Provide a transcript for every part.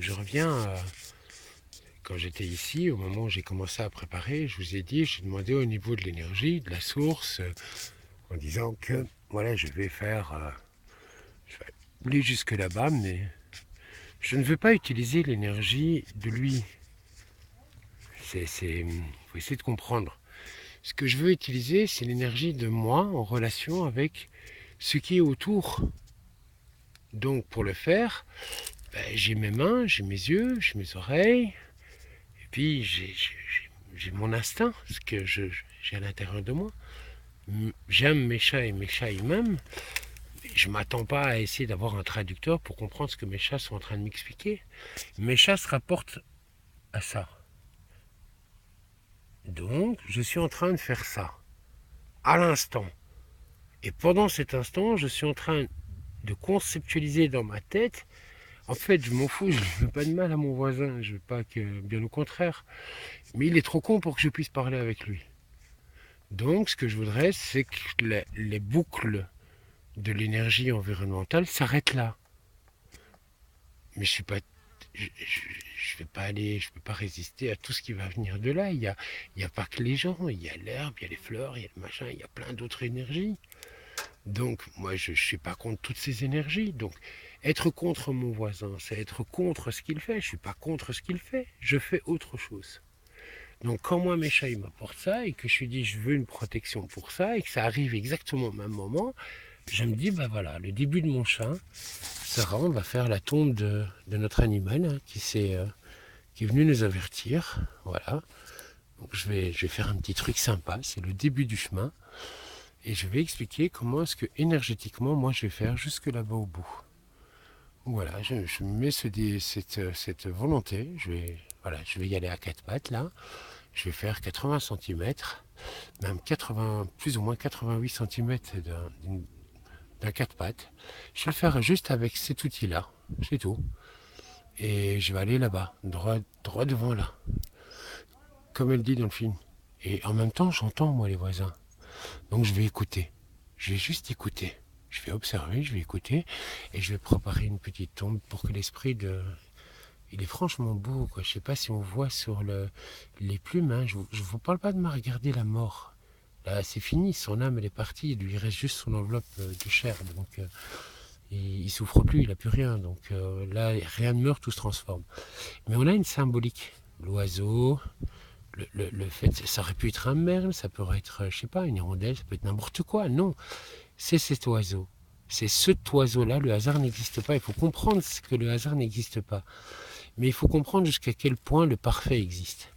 je reviens quand j'étais ici, au moment où j'ai commencé à préparer, je vous ai dit, j'ai demandé au niveau de l'énergie, de la source, en disant que voilà, je vais aller jusque là-bas, mais je ne veux pas utiliser l'énergie de lui. Faut essayer de comprendre. Ce que je veux utiliser, c'est l'énergie de moi en relation avec ce qui est autour. Donc pour le faire, j'ai mes mains, j'ai mes yeux, j'ai mes oreilles, et puis j'ai mon instinct, ce que j'ai à l'intérieur de moi. J'aime mes chats et mes chats ils m'aiment. Je ne m'attends pas à essayer d'avoir un traducteur pour comprendre ce que mes chats sont en train de m'expliquer. Mes chats se rapportent à ça. Donc, je suis en train de faire ça, à l'instant. Et pendant cet instant, je suis en train de conceptualiser dans ma tête. En fait, je m'en fous, je ne veux pas de mal à mon voisin, je veux pas que, bien au contraire. Mais il est trop con pour que je puisse parler avec lui. Donc, ce que je voudrais, c'est que les boucles de l'énergie environnementale s'arrêtent là. Mais je suis pas, je vais pas aller, je peux pas résister à tout ce qui va venir de là. Il y a pas que les gens, il y a l'herbe, il y a les fleurs, il y a le machin, il y a plein d'autres énergies. Donc, moi, je suis pas contre toutes ces énergies. Donc, être contre mon voisin, c'est être contre ce qu'il fait. Je suis pas contre ce qu'il fait. Je fais autre chose. Donc, quand moi, mes chats, ils m'apportent ça et que je lui dis, je veux une protection pour ça et que ça arrive exactement au même moment, je me dis, bah voilà, le début de mon chat sera, on va faire la tombe de notre animal qui est venu nous avertir. Voilà. Donc, je vais faire un petit truc sympa. C'est le début du chemin. Et je vais expliquer comment est-ce que énergétiquement, moi, je vais faire jusque là-bas au bout. Voilà, je me mets cette volonté. Voilà, je vais y aller à quatre pattes là. Je vais faire 80 cm, même 80, plus ou moins 88 cm d'un quatre pattes. Je vais le faire juste avec cet outil-là, c'est tout. Et je vais aller là-bas, droit devant là, comme elle dit dans le film. Et en même temps, j'entends moi les voisins. Donc je vais écouter. Je vais juste écouter. Je vais observer, je vais écouter et je vais préparer une petite tombe pour que l'esprit de... Il est franchement beau, quoi. Je sais pas si on voit sur les plumes. Hein. Je vous parle pas de me regarder la mort. Là, c'est fini. Son âme, elle est partie. Il lui reste juste son enveloppe de chair. Donc, il souffre plus. Il a plus rien. Donc là, rien ne meurt, tout se transforme. Mais on a une symbolique. L'oiseau, le fait, ça aurait pu être un merle, ça pourrait être, je sais pas, une hirondelle, ça peut être n'importe quoi. Non, c'est cet oiseau. C'est cet oiseau-là, le hasard n'existe pas. Il faut comprendre que le hasard n'existe pas. Mais il faut comprendre jusqu'à quel point le parfait existe.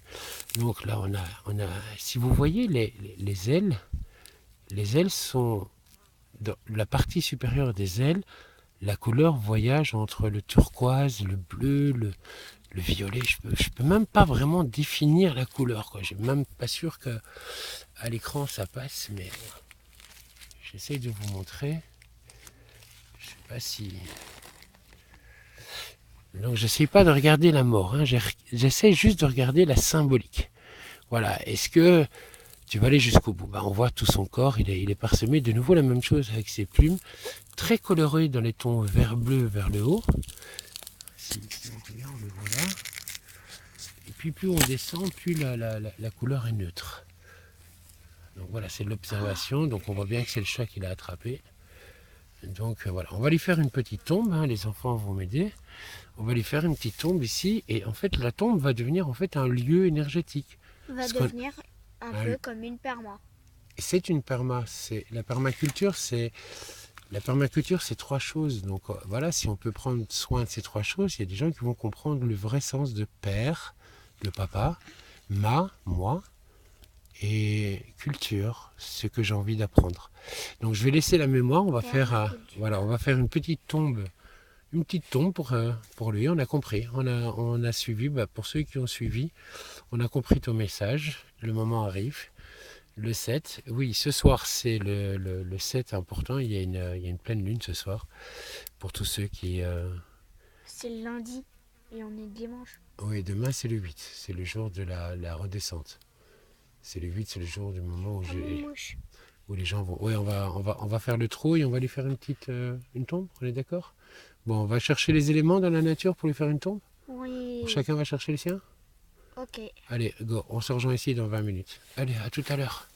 Donc là, si vous voyez les ailes sont, dans la partie supérieure des ailes, la couleur voyage entre le turquoise, le bleu, le violet. Je peux même pas vraiment définir la couleur. Je suis même pas sûr que à l'écran ça passe, mais j'essaie de vous montrer. Je sais pas si. Donc j'essaie pas de regarder la mort, hein. J'essaie juste de regarder la symbolique. Voilà, est-ce que tu vas aller jusqu'au bout? On voit tout son corps, il est parsemé, de nouveau la même chose avec ses plumes, très colorées dans les tons vert-bleu vers le haut. Si on regarde, on le voit là. Et puis plus on descend, plus la couleur est neutre. Donc voilà, c'est de l'observation, donc on voit bien que c'est le chat qui l'a attrapé. Donc voilà, on va lui faire une petite tombe, hein, les enfants vont m'aider. On va lui faire une petite tombe ici, et en fait la tombe va devenir en fait un lieu énergétique. Va devenir un peu comme une perma. C'est une perma, la permaculture c'est trois choses. Donc voilà, si on peut prendre soin de ces trois choses, il y a des gens qui vont comprendre le vrai sens de père, le papa, moi, et culture, ce que j'ai envie d'apprendre. Donc je vais laisser la mémoire, on va faire une petite tombe pour lui, on a compris, on a suivi, pour ceux qui ont suivi, on a compris ton message, le moment arrive. Le 7, oui, ce soir c'est le 7 important, il y a une pleine lune ce soir, pour tous ceux qui... C'est le lundi et on est dimanche. Oui, demain c'est le 8, c'est le jour de la redescente. C'est le 8, c'est le jour du moment où les gens vont... Oui, on va faire le trou et on va lui faire une tombe, on est d'accord? Bon, on va chercher les éléments dans la nature pour lui faire une tombe? Oui. Chacun va chercher le sien? Ok. Allez, go, on se rejoint ici dans 20 minutes. Allez, à tout à l'heure.